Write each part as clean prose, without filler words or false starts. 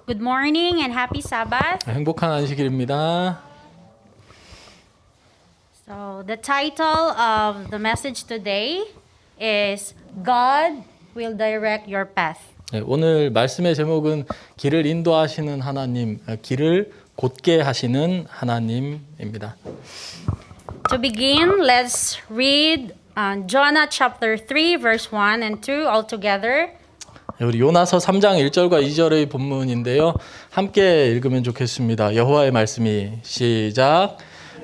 Good morning and happy Sabbath. 행복한 안식일입니다. So, the title of the message today is God will direct your path. 네, 오늘 말씀의 제목은 길을 인도하시는 하나님, 길을 곧게 하시는 하나님입니다. To begin, let's read Jonah chapter 3 verse 1 and 2 all together. 우리 요나서 3장 1절과 2절의 본문인데요. 함께 읽으면 좋겠습니다. 여호와의 말씀이 시작.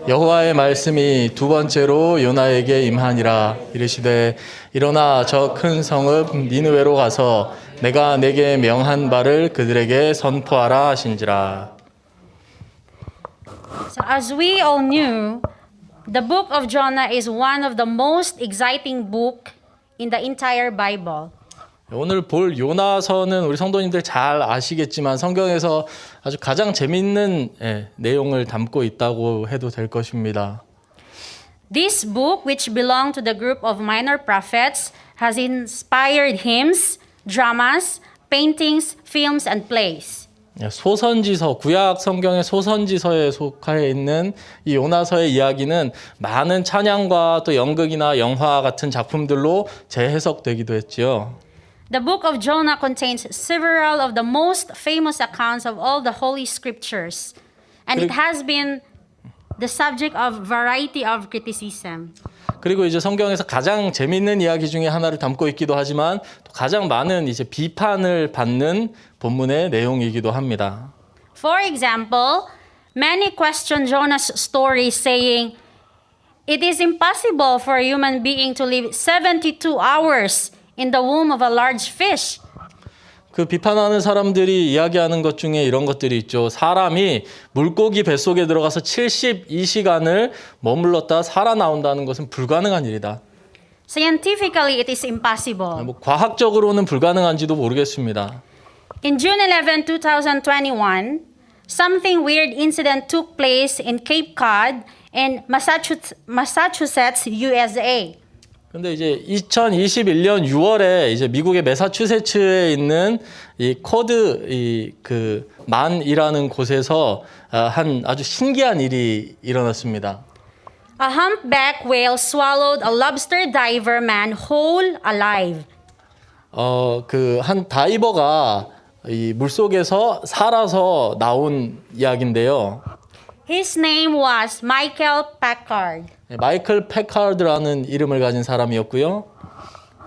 여호와의 말씀이 두 번째로 요나에게 임하니라. 이르시되 일어나 저 큰 성읍 니느웨로 가서 내가 내게 명한 바를 그들에게 선포하라 하신지라. So as we all knew, the book of Jonah is one of the most exciting book in the entire Bible. 오늘 볼 요나서는 우리 성도님들 잘 아시겠지만 성경에서 아주 가장 재미있는 내용을 담고 있다고 해도 될 것입니다. This book, which belonged to the group of minor prophets, has inspired hymns, dramas, paintings, films, and plays. 소선지서, 구약 성경의 소선지서에 속해 있는 이 요나서의 이야기는 많은 찬양과 또 연극이나 영화 같은 작품들로 재해석되기도 했지요. The book of Jonah contains several of the most famous accounts of all the Holy Scriptures, and it has been the subject of variety of criticism. 그리고 이제 성경에서 가장 재미있는 이야기 중에 하나를 담고 있기도 하지만 또 가장 많은 이제 비판을 받는 본문의 내용이기도 합니다. For example, many question Jonah's story saying, "It is impossible for a human being to live 72 hours in the womb of a large fish." 그 비판하는 사람들이 이야기하는 것 중에 이런 것들이 있죠. 사람이 물고기 뱃속에 들어가서 72시간을 머물렀다 살아나온다는 것은 불가능한 일이다. Scientifically, it is impossible. 뭐 과학적으로는 불가능한지도 모르겠습니다. In June 11, 2021, something weird incident took place in Cape Cod in Massachusetts, USA. 근데 이제 2021년 6월에 이제 미국의 매사추세츠에 있는 이 코드 그 만이라는 곳에서 한 아주 신기한 일이 일어났습니다. A humpback whale swallowed a lobster diver man whole alive. 그 한 다이버가 이 물속에서 살아서 나온 이야기인데요. His name was Michael Packard. 마이클 패카드라는 이름을 가진 사람이었고요.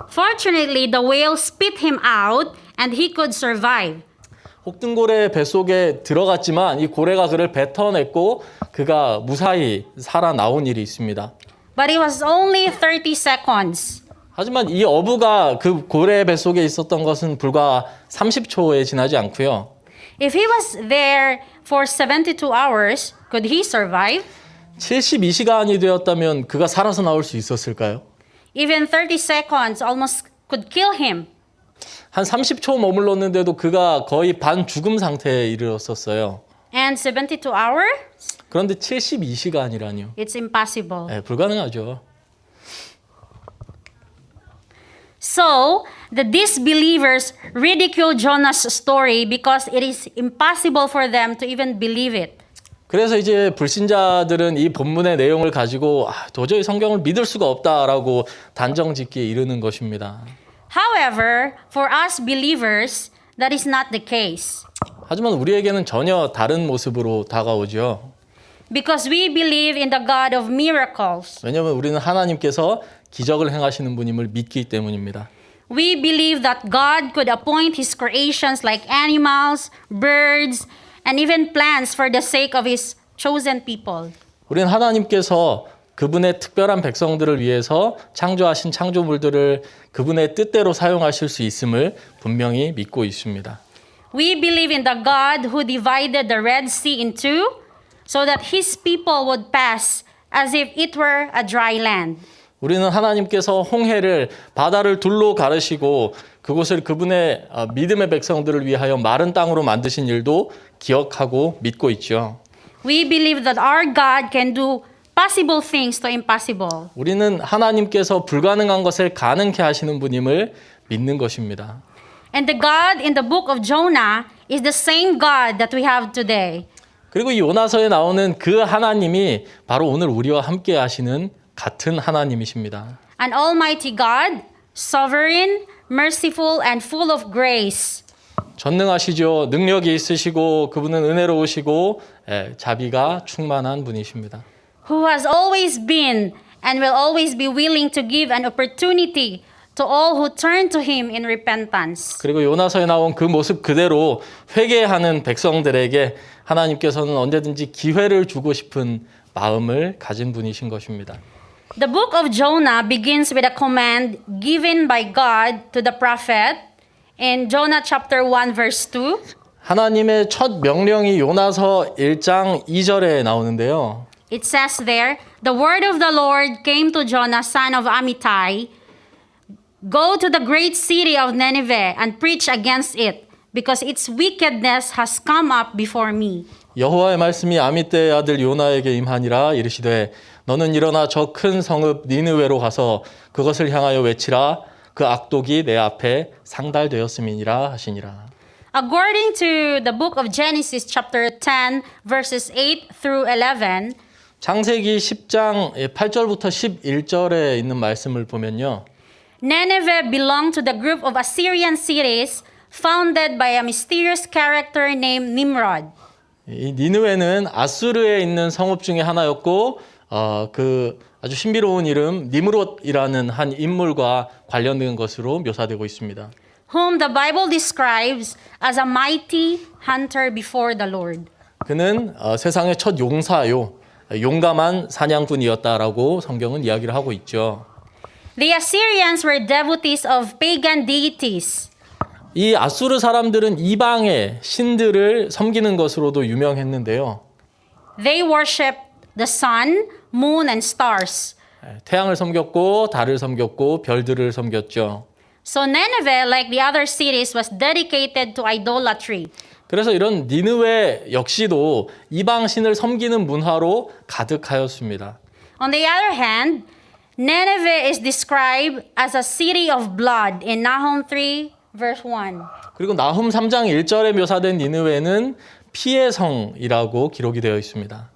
Fortunately, the whale spit him out and he could survive. 혹등고래 뱃속에 들어갔지만 이 고래가 그를 뱉어냈고 그가 무사히 살아나온 일이 있습니다. But it was only 30 seconds. 하지만 이 어부가 그 고래 뱃속에 있었던 것은 불과 30초에 지나지 않고요. If he was there for 72 hours, could he survive? 72시간이 되었다면 그가 살아서 나올 수 있었을까요? Even 30 seconds almost could kill him. 한 30초 머물렀는데도 그가 거의 반 죽음 상태에 이르렀었어요. And 72 hours? 그런데 72시간이라니요. It's impossible. 네, 불가능하죠. So, the disbelievers ridicule Jonah's story because it is impossible for them to even believe it. 그래서 이제 불신자들은 이 본문의 내용을 가지고 도저히 성경을 믿을 수가 없다라고 단정짓기에 이르는 것입니다. However, for us believers, that is not the case. 하지만 우리에게는 전혀 다른 모습으로 다가오죠. Because we believe in the God of miracles. 왜냐하면 우리는 하나님께서 기적을 행하시는 분임을 믿기 때문입니다. We believe that God could appoint His creations like animals, birds, and even plants for the sake of His chosen people. 우리는 하나님께서 그분의 특별한 백성들을 위해서 창조하신 창조물들을 그분의 뜻대로 사용하실 수 있음을 분명히 믿고 있습니다. We believe in the God who divided the Red Sea in two so that His people would pass as if it were a dry land. 우리는 하나님께서 홍해를 바다를 둘로 가르시고 그곳을 그분의 믿음의 백성들을 위하여 마른 땅으로 만드신 일도 기억하고 믿고 있죠. We believe that our God can do possible things to impossible. 우리는 하나님께서 불가능한 것을 가능케 하시는 분임을 믿는 것입니다. And the God in the book of Jonah is the same God that we have today. 그리고 이 요나서에 나오는 그 하나님이 바로 오늘 우리와 함께 하시는 같은 하나님이십니다. An almighty God, sovereign, merciful, and full of grace. 전능하시죠. 능력이 있으시고 그분은 은혜로우시고 자비가 충만한 분이십니다. Who has always been and will always be willing to give an opportunity to all who turn to him in repentance. 그리고 요나서에 나온 그 모습 그대로 회개하는 백성들에게 하나님께서는 언제든지 기회를 주고 싶은 마음을 가진 분이신 것입니다. The book of Jonah begins with a command given by God to the prophet in Jonah chapter 1 verse 2. 하나님의 첫 명령이 요나서 1장 2절에 나오는데요. It says there, the word of the Lord came to Jonah, son of Amittai, go to the great city of Nineveh and preach against it, because its wickedness has come up before me. 여호와의 말씀이 아미떼의 아들 요나에게 임하니라 이르시되 너는 일어나 저 큰 성읍 니느웨로 가서 그것을 향하여 외치라 그 악독이 내 앞에 상달되었음이니라 하시니라. According to the book of Genesis chapter 10 verses 8 through 11, 창세기 10장 8절부터 11절에 있는 말씀을 보면요. Nineveh belonged to the group of Assyrian cities founded by a mysterious character named Nimrod. 이 니느웨는 아수르에 있는 성읍 중에 하나였고 그 아주 신비로운 이름 니므롯이라는 한 인물과 관련된 것으로 묘사되고 있습니다. Whom the Bible describes as a mighty hunter before the Lord. 그는 세상의 첫 용사요, 용감한 사냥꾼이었다라고 성경은 이야기를 하고 있죠. The Assyrians were devotees of pagan deities. 이 아수르 사람들은 이방의 신들을 섬기는 것으로도 유명했는데요. They worshipped the sun, moon, and stars. 태양을 섬겼고 달을 섬겼고 별들을 섬겼죠. So Nineveh, like the other cities, was dedicated to idolatry. 그래서 이런 니느웨 역시도 이방 신을 섬기는 문화로 가득하였습니다. On the other hand, Nineveh is described as a city of blood in Nahum 3 verse 1. 그리고 나훔 3장 1절에 묘사된 니느웨는 피의 성이라고 기록이 되어 있습니다.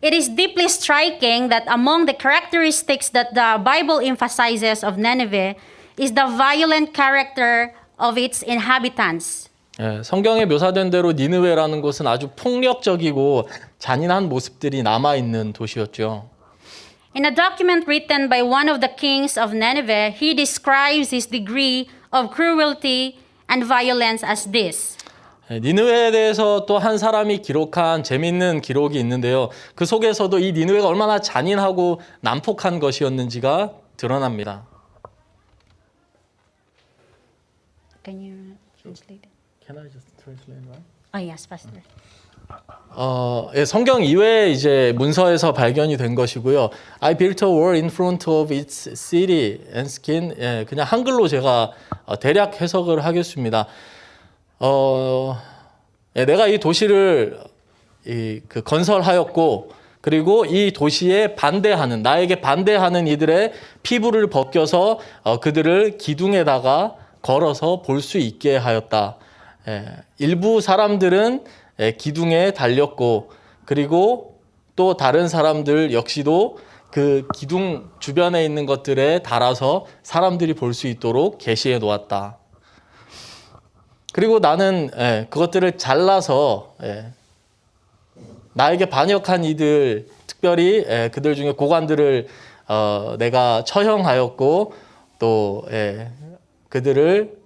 It is deeply striking that among the characteristics that the Bible emphasizes of Nineveh is the violent character of its inhabitants. 성경에 묘사된 대로 니느웨라는 곳은 아주 폭력적이고 잔인한 모습들이 남아있는 도시였죠. In a document written by one of the kings of Nineveh, he describes his degree of cruelty and violence as this. 니느웨에 대해서 또 한 사람이 기록한 재미있는 기록이 있는데요. 그 속에서도 이 니느웨가 얼마나 잔인하고 난폭한 것이었는지가 드러납니다. Can you translate it? Can I just translate that? Oh yes, Pastor. 성경 이외에 이제 문서에서 발견이 된 것이고요. I built a wall in front of its city and skin. 그냥 한글로 제가 대략 해석을 하겠습니다. 내가 이 도시를 건설하였고, 그리고 이 도시에 반대하는, 나에게 반대하는 이들의 피부를 벗겨서 그들을 기둥에다가 걸어서 볼 수 있게 하였다. 일부 사람들은 기둥에 달렸고, 그리고 또 다른 사람들 역시도 그 기둥 주변에 있는 것들에 달아서 사람들이 볼 수 있도록 게시해 놓았다. 그리고 나는 그것들을 잘라서 나에게 반역한 이들, 특별히 그들 중에 고관들을 내가 처형하였고, 또 그들을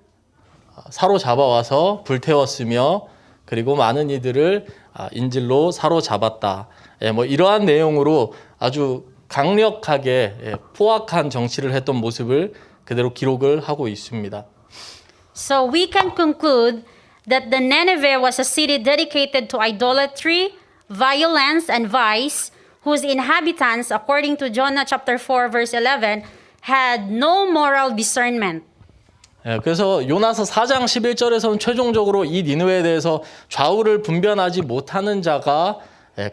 사로잡아와서 불태웠으며, 그리고 많은 이들을 인질로 사로잡았다. 뭐 이러한 내용으로 아주 강력하게 포악한 정치를 했던 모습을 그대로 기록을 하고 있습니다. So we can conclude that the Nineveh was a city dedicated to idolatry, violence, and vice, whose inhabitants, according to Jonah chapter 4 verse 11, had no moral discernment. 그래서 요나서 4장 11절에서는 최종적으로 이 니느웨에 대해서 좌우를 분별하지 못하는 자가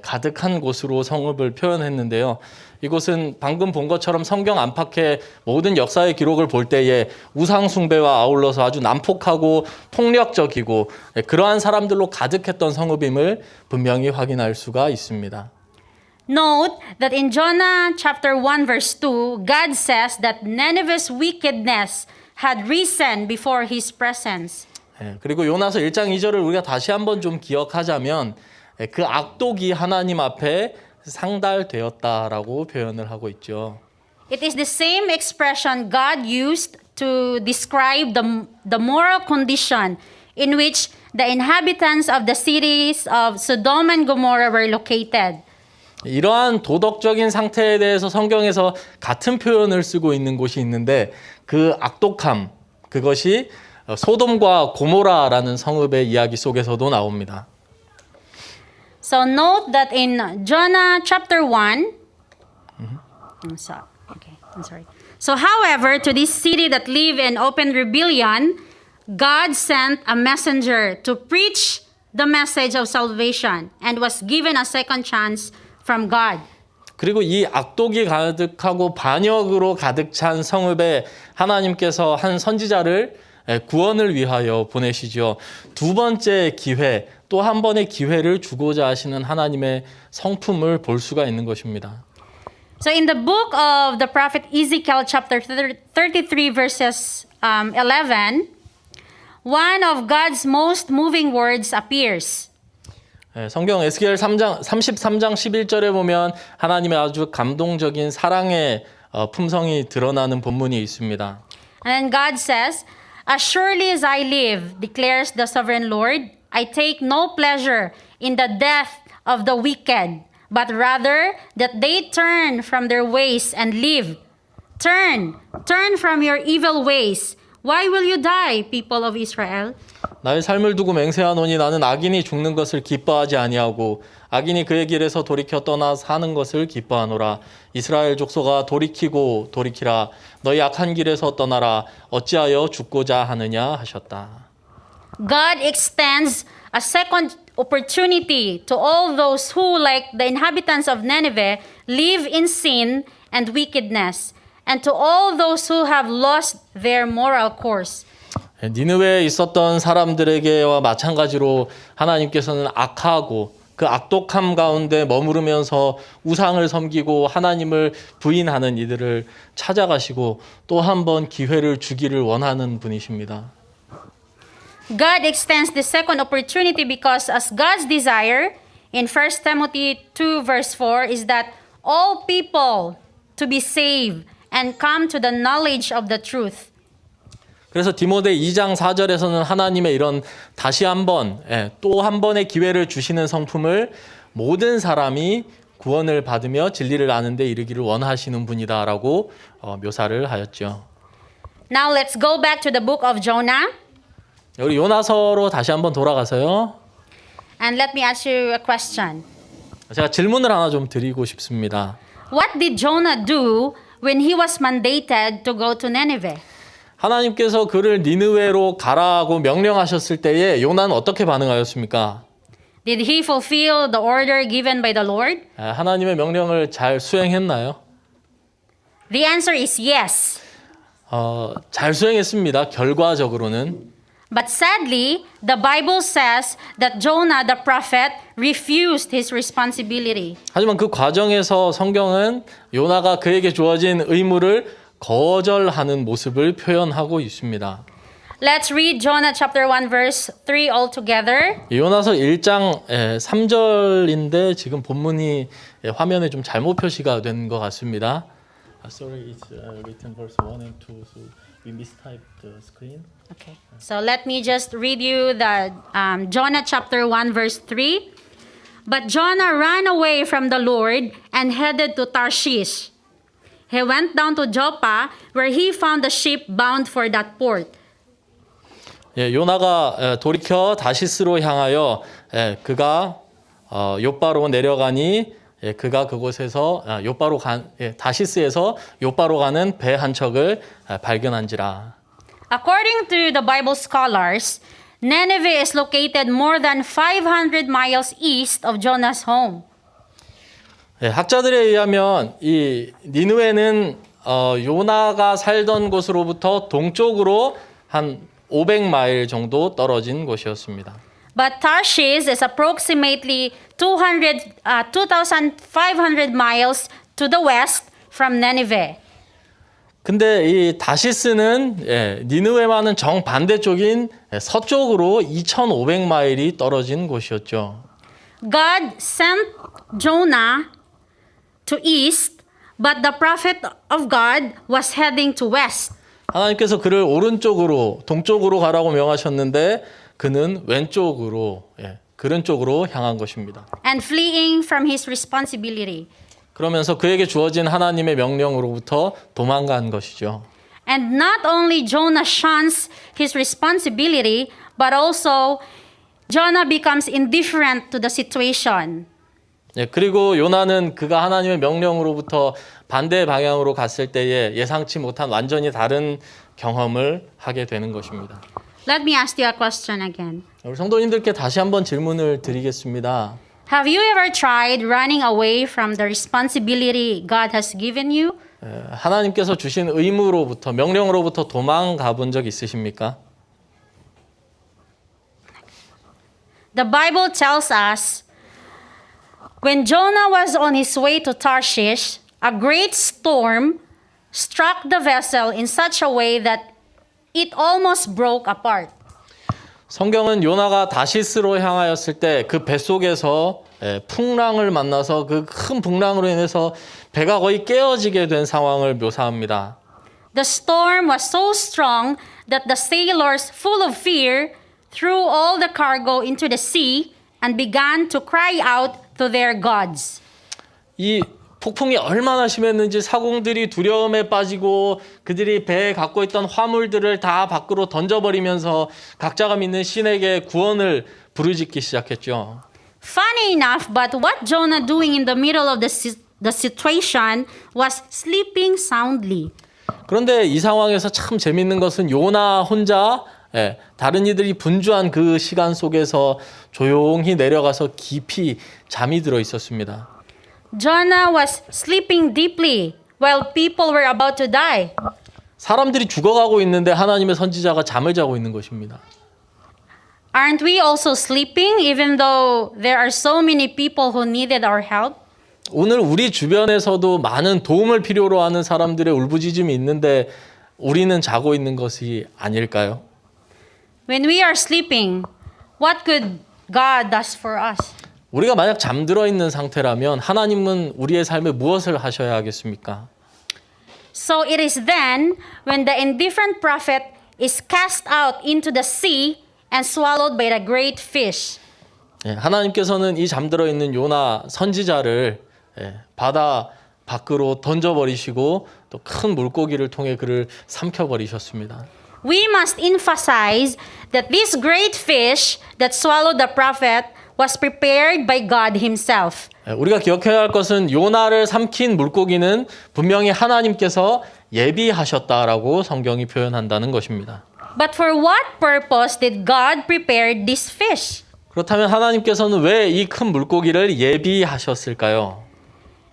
가득한 곳으로 성읍을 표현했는데요. 이곳은 방금 본 것처럼 성경 안팎의 모든 역사의 기록을 볼 때에 우상 숭배와 아울러서 아주 난폭하고 폭력적이고 그러한 사람들로 가득했던 성읍임을 분명히 확인할 수가 있습니다. Note that in Jonah chapter 1 verse 2, God says that Nineveh's wickedness had risen before his presence. 그리고 요나서 1장 2절을 우리가 다시 한번 좀 기억하자면 그 악독이 하나님 앞에 상달되었다라고 표현을 하고 있죠. It is the same expression God used to describe the moral condition in which the inhabitants of the cities of Sodom and Gomorrah were located. 이러한 도덕적인 상태에 대해서 성경에서 같은 표현을 쓰고 있는 곳이 있는데 그 악독함, 그것이 소돔과 고모라라는 성읍의 이야기 속에서도 나옵니다. So note that in Jonah chapter 1, I'm sorry. So however, to this city that live in open rebellion, God sent a messenger to preach the message of salvation and was given a second chance from God. 그리고 이 악독이 가득하고 반역으로 가득 찬 성읍에 하나님께서 한 선지자를 구원을 위하여 보내시죠. 두 번째 기회, 또 한 번의 기회를 주고자 하시는 하나님의 성품을 볼 수가 있는 것입니다. So in the book of the prophet Ezekiel chapter 33 verses 11, one of God's most moving words appears. 성경 에스겔 33장 11절에 보면 하나님의 아주 감동적인 사랑의 품성이 드러나는 본문이 있습니다. And then God says, As surely as I live, declares the sovereign Lord, I take no pleasure in the death of the wicked, but rather that they turn from their ways and live. Turn from your evil ways. Why will you die, people of Israel? 나의 삶을 두고 맹세하노니 나는 악인이 죽는 것을 기뻐하지 아니하고 악인이 그의 길에서 돌이켜 떠나 사는 것을 기뻐하노라. 이스라엘 족속아 돌이키고 돌이키라. 너희 악한 길에서 떠나라. 어찌하여 죽고자 하느냐 하셨다. God extends a second opportunity to all those who, like the inhabitants of Nineveh, live in sin and wickedness, and to all those who have lost their moral course. 니느웨에 있었던 사람들에게와 마찬가지로 하나님께서는 악하고 그 악독함 가운데 머무르면서 우상을 섬기고 하나님을 부인하는 이들을 찾아가시고 또 한 번 기회를 주기를 원하는 분이십니다. God extends the second opportunity because as God's desire in 1 Timothy 2 verse 4 is that all people to be saved and come to the knowledge of the truth. 그래서 디모데 2장 4절에서는 하나님의 이런 다시 한번 또 한 번의 기회를 주시는 성품을 모든 사람이 구원을 받으며 진리를 아는 데 이르기를 원하시는 분이다라고 묘사를 하였죠. Now let's go back to the book of Jonah. 우리 요나서로 다시 한번 돌아가서요. And let me ask you a question. 제가 질문을 하나 좀 드리고 싶습니다. What did Jonah do when he was mandated to go to Nineveh? 하나님께서 그를 니느웨로 가라고 명령하셨을 때에 요나는 어떻게 반응하였습니까? Did he fulfill the order given by the Lord? 하나님의 명령을 잘 수행했나요? The answer is yes. 잘 수행했습니다. 결과적으로는. But sadly, the Bible says that Jonah the prophet refused his responsibility. 하지만 그 과정에서 성경은 요나가 그에게 주어진 의무를 거절하는 모습을 표현하고 있습니다. Let's read Jonah chapter 1 verse 3 all together. 요나서 1장 3절인데 지금 본문이 화면에 좀 잘못 표시가 된 것 같습니다. Sorry, it's written verse 1 and 2, so we mistyped the screen. Okay. So let me just read you the Jonah chapter 1 verse 3. But Jonah ran away from the Lord and headed to Tarshish. He went down to Joppa where he found a ship bound for that port. 요나가 돌이켜 다시스로 향하여 그가 요바로 내려가니 그가 그곳에서 요바로 다시스에서 요바로 가는 배 한 척을 발견한지라. According to the Bible scholars, Nineveh is located more than 500 miles east of Jonah's home. 예, 학자들에 의하면 이 니느웨는 요나가 살던 곳으로부터 동쪽으로 한 500마일 정도 떨어진 곳이었습니다. But Tarshish is approximately 2,500 miles to the west from Nineveh. 근데 이 다시스는 니느웨와는 정반대쪽인 서쪽으로 2,500마일이 떨어진 곳이었죠. God sent Jonah to east, but the prophet of God was heading to west. 하나님께서 그를 오른쪽으로 동쪽으로 가라고 명하셨는데 그는 왼쪽으로 그런 쪽으로 향한 것입니다. And fleeing from his responsibility. 그러면서 그에게 주어진 하나님의 명령으로부터 도망간 것이죠. And not only Jonah shuns his responsibility, but also Jonah becomes indifferent to the situation. 그리고 요나는 그가 하나님의 명령으로부터 반대 방향으로 갔을 때에 예상치 못한 완전히 다른 경험을 하게 되는 것입니다. Let me ask you a question again. 우리 성도님들께 다시 한번 질문을 드리겠습니다. Have you ever tried running away from the responsibility God has given you? 하나님께서 주신 의무로부터 명령으로부터 도망가 본 적 있으십니까? The Bible tells us when Jonah was on his way to Tarshish, a great storm struck the vessel in such a way that it almost broke apart. 성경은 요나가 다시스로 향하였을 때 그 뱃속에서 풍랑을 만나서 그 큰 풍랑으로 인해서 배가 거의 깨어지게 된 상황을 묘사합니다. The storm was so strong that the sailors, full of fear, threw all the cargo into the sea and began to cry out to their gods. 이 폭풍이 얼마나 심했는지 사공들이 두려움에 빠지고 그들이 배에 갖고 있던 화물들을 다 밖으로 던져버리면서 각자가 믿는 신에게 구원을 부르짖기 시작했죠. Funny enough, but what Jonah doing in the middle of the situation was sleeping soundly. 그런데 이 상황에서 참 재밌는 것은 요나 혼자 다른 이들이 분주한 그 시간 속에서 조용히 내려가서 깊이 잠이 들어 있었습니다. Jonah was sleeping deeply while people were about to die. 사람들이 죽어가고 있는데 하나님의 선지자가 잠을 자고 있는 것입니다. Aren't we also sleeping even though there are so many people who needed our help? 오늘 우리 주변에서도 많은 도움을 필요로 하는 사람들의 울부짖음이 있는데 우리는 자고 있는 것이 아닐까요? When we are sleeping, what could God does for us? 우리가 만약 잠들어 있는 상태라면 하나님은 우리의 삶에 무엇을 하셔야 하겠습니까? So it is then when the indifferent prophet is cast out into the sea and swallowed by the great fish. 하나님께서는 이 잠들어 있는 요나 선지자를 바다 밖으로 던져버리시고 또 큰 물고기를 통해 그를 삼켜버리셨습니다. We must emphasize that this great fish that swallowed the prophet was prepared by God himself. 우리가 기억해야 할 것은 요나를 삼킨 물고기는 분명히 하나님께서 예비하셨다라고 성경이 표현한다는 것입니다. But for what purpose did God prepare this fish? 그렇다면 하나님께서는 왜 이 큰 물고기를 예비하셨을까요?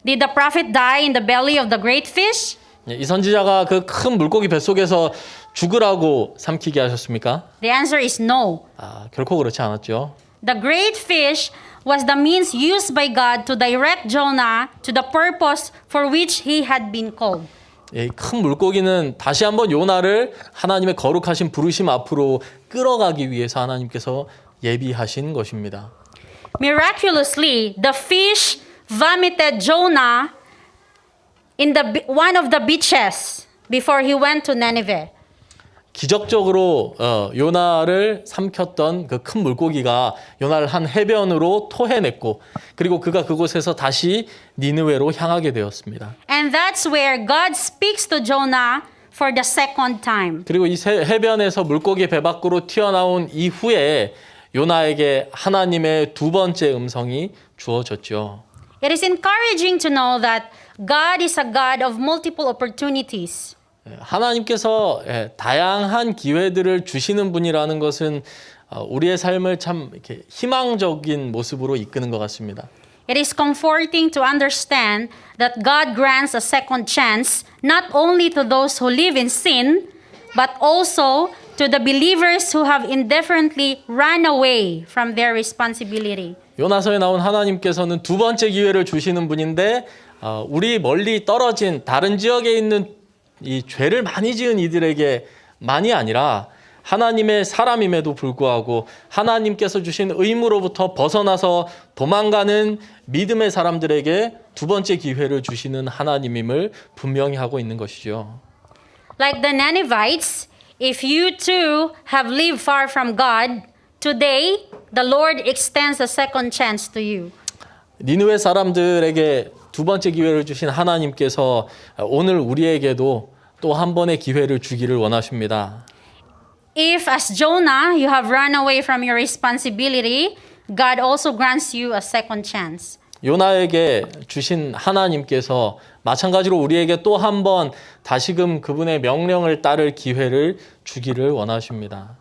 Did the prophet die in the belly of the great fish? 이 선지자가 그 큰 물고기 뱃속에서 죽으라고 삼키게 하셨습니까? The answer is no. 결코 그렇지 않았죠. The great fish was the means used by God to direct Jonah to the purpose for which he had been called. 이 큰 물고기는 다시 한번 요나를 하나님의 거룩하신 부르심 앞으로 끌어가기 위해서 하나님께서 예비하신 것입니다. Miraculously, the fish vomited Jonah in one of the beaches before he went to Nineveh. 기적적으로 요나를 삼켰던 그 큰 물고기가 요나를 한 해변으로 토해냈고 그리고 그가 그곳에서 다시 니느웨로 향하게 되었습니다. And that's where God speaks to Jonah for the second time. 그리고 이 해변에서 물고기 배 밖으로 튀어나온 이후에 요나에게 하나님의 두 번째 음성이 주어졌죠. It is encouraging to know that God is a God of multiple opportunities. 하나님께서 다양한 기회들을 주시는 분이라는 것은 우리의 삶을 참 이렇게 희망적인 모습으로 이끄는 것 같습니다. It is comforting to understand that God grants a second chance not only to those who live in sin, but also to the believers who have indifferently run away from their responsibility. 요나서에 나온 하나님께서는 두 번째 기회를 주시는 분인데 우리 멀리 떨어진 다른 지역에 있는 이 죄를 많이 지은 이들에게만이 아니라 하나님의 사람임에도 불구하고 하나님께서 주신 의무로부터 벗어나서 도망가는 믿음의 사람들에게 두 번째 기회를 주시는 하나님임을 분명히 하고 있는 것이죠. Like the Ninevites, if you too have lived far from God, today the Lord extends a second chance to you. 니느웨 사람들에게 두 번째 기회를 주신 하나님께서 오늘 우리에게도 또 한 번의 기회를 주기를 원하십니다. If, as Jonah, you have run away from your responsibility, God also grants you a second chance. 요나에게 주신 하나님께서 마찬가지로 우리에게 또 한 번 다시금 그분의 명령을 따를 기회를 주기를 원하십니다.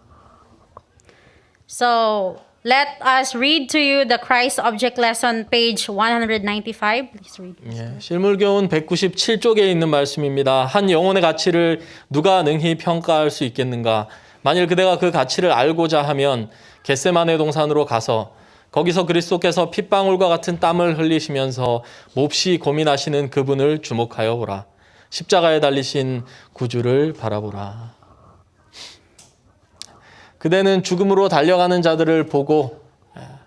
So, let us read to you the Christ Object Lesson, page 195. Please read. 예, 실물교훈 197쪽에 있는 말씀입니다. 한 영혼의 가치를 누가 능히 평가할 수 있겠는가? 만일 그대가 그 가치를 알고자 하면 겟세마네 동산으로 가서 거기서 그리스도께서 핏방울과 같은 땀을 흘리시면서 몹시 고민하시는 그분을 주목하여 보라. 십자가에 달리신 구주를 바라보라. 그대는 죽음으로 달려가는 자들을 보고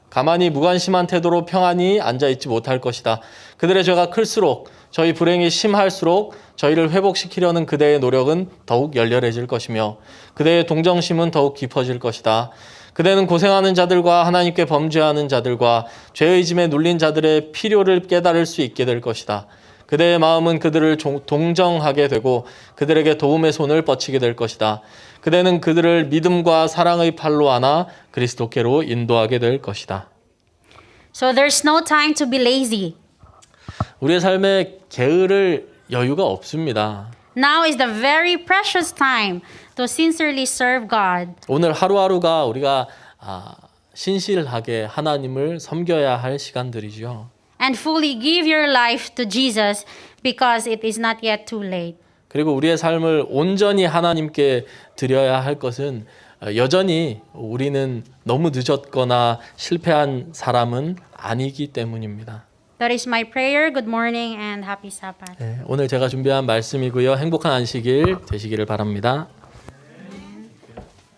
가만히 무관심한 태도로 평안히 앉아있지 못할 것이다. 그들의 죄가 클수록 저희 불행이 심할수록 저희를 회복시키려는 그대의 노력은 더욱 열렬해질 것이며 그대의 동정심은 더욱 깊어질 것이다. 그대는 고생하는 자들과 하나님께 범죄하는 자들과 죄의 짐에 눌린 자들의 필요를 깨달을 수 있게 될 것이다. 그대의 마음은 그들을 동정하게 되고 그들에게 도움의 손을 뻗치게 될 것이다. 그대는 그들을 믿음과 사랑의 팔로 안아 그리스도께로 인도하게 될 것이다. So, there's no time to be lazy. 우리의 삶에 게으를 여유가 없습니다. Now is the very precious time to sincerely serve God. 오늘 하루하루가 우리가 신실하게 하나님을 섬겨야 할 시간들이죠. And fully give your life to Jesus because it is not yet too late. 그리고 우리의 삶을 온전히 하나님께 드려야 할 것은 여전히 우리는 너무 늦었거나 실패한 사람은 아니기 때문입니다. That is my prayer. Good morning and happy Sabbath. 오늘 제가 준비한 말씀이고요. 행복한 안식일 되시기를 바랍니다.